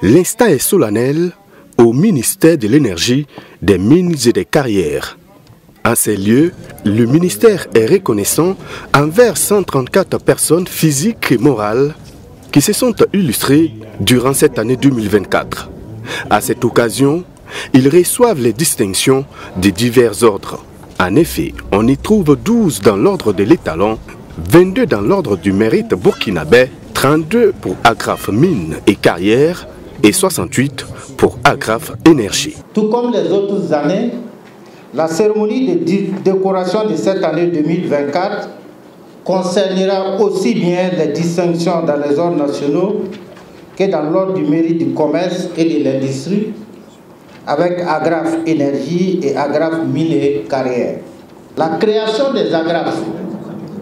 L'instant est solennel au ministère de l'Énergie, des Mines et des Carrières. En ces lieux, le ministère est reconnaissant envers 134 personnes physiques et morales qui se sont illustrées durant cette année 2024. À cette occasion, ils reçoivent les distinctions de divers ordres. En effet, on y trouve 12 dans l'ordre de l'étalon, 22 dans l'ordre du mérite burkinabé, 32 pour Agraf Mines et Carrières et 68 pour Agraf Énergie. Tout comme les autres années, la cérémonie de décoration de cette année 2024 concernera aussi bien les distinctions dans les ordres nationaux que dans l'ordre du mérite du commerce et de l'industrie, avec Agraf Énergie et Agraf Mines et Carrières. La création des agrafes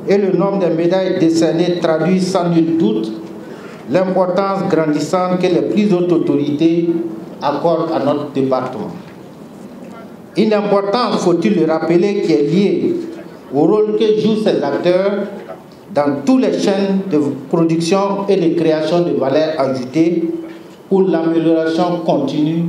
et le nombre de médailles décernées traduit sans nul doute l'importance grandissante que les plus hautes autorités accordent à notre département. Une importance, faut-il le rappeler, qui est liée au rôle que jouent ces acteurs dans toutes les chaînes de production et de création de valeur ajoutée pour l'amélioration continue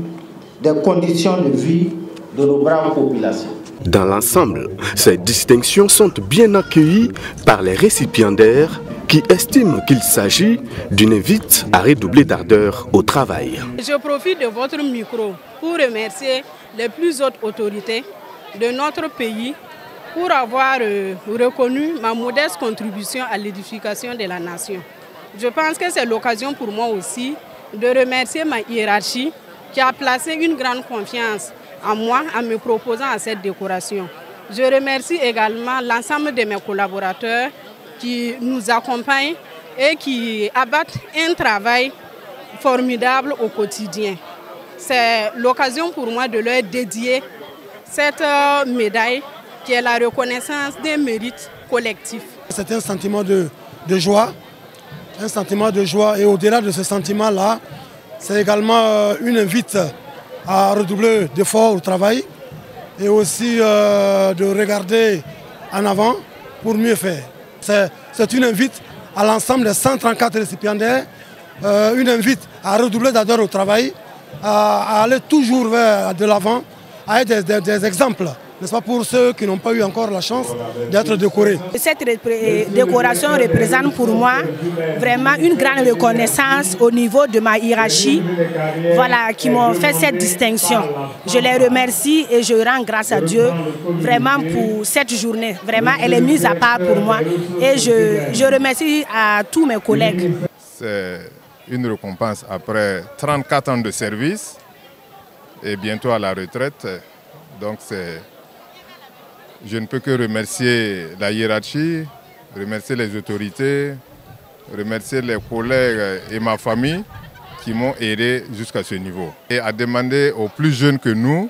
des conditions de vie de nos braves populations. Dans l'ensemble, ces distinctions sont bien accueillies par les récipiendaires qui estiment qu'il s'agit d'une invite à redoubler d'ardeur au travail. Je profite de votre micro pour remercier les plus hautes autorités de notre pays pour avoir reconnu ma modeste contribution à l'édification de la nation. Je pense que c'est l'occasion pour moi aussi de remercier ma hiérarchie qui a placé une grande confiance en moi en me proposant à cette décoration. Je remercie également l'ensemble de mes collaborateurs qui nous accompagnent et qui abattent un travail formidable au quotidien. C'est l'occasion pour moi de leur dédier cette médaille qui est la reconnaissance des mérites collectifs. C'est un sentiment de joie, et au-delà de ce sentiment-là, c'est également une invite à redoubler d'efforts au travail et aussi de regarder en avant pour mieux faire. C'est une invite à l'ensemble des 134 récipiendaires, une invite à redoubler d'ardeur au travail, à aller toujours vers de l'avant, à être des exemples, n'est-ce pas, pour ceux qui n'ont pas eu encore la chance d'être décorés. Cette décoration représente pour moi vraiment une grande reconnaissance au niveau de ma hiérarchie, voilà, qui m'ont fait cette distinction. Je les remercie et je rends grâce à Dieu vraiment pour cette journée. Vraiment, elle est mise à part pour moi et je remercie à tous mes collègues. C'est une récompense après 34 ans de service et bientôt à la retraite. Donc je ne peux que remercier la hiérarchie, remercier les autorités, remercier les collègues et ma famille qui m'ont aidé jusqu'à ce niveau. Et à demander aux plus jeunes que nous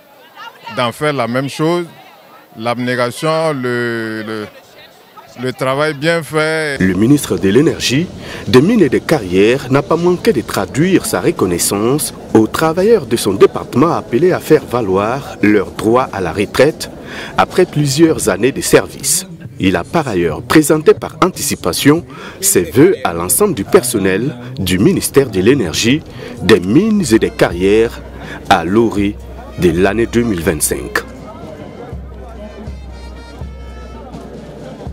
d'en faire la même chose, l'abnégation, le travail bien fait. Le ministre de l'Énergie, des Mines et des Carrières n'a pas manqué de traduire sa reconnaissance aux travailleurs de son département appelés à faire valoir leur droit à la retraite après plusieurs années de service. Il a par ailleurs présenté par anticipation ses vœux à l'ensemble du personnel du ministère de l'Énergie, des Mines et des Carrières à l'orée de l'année 2025.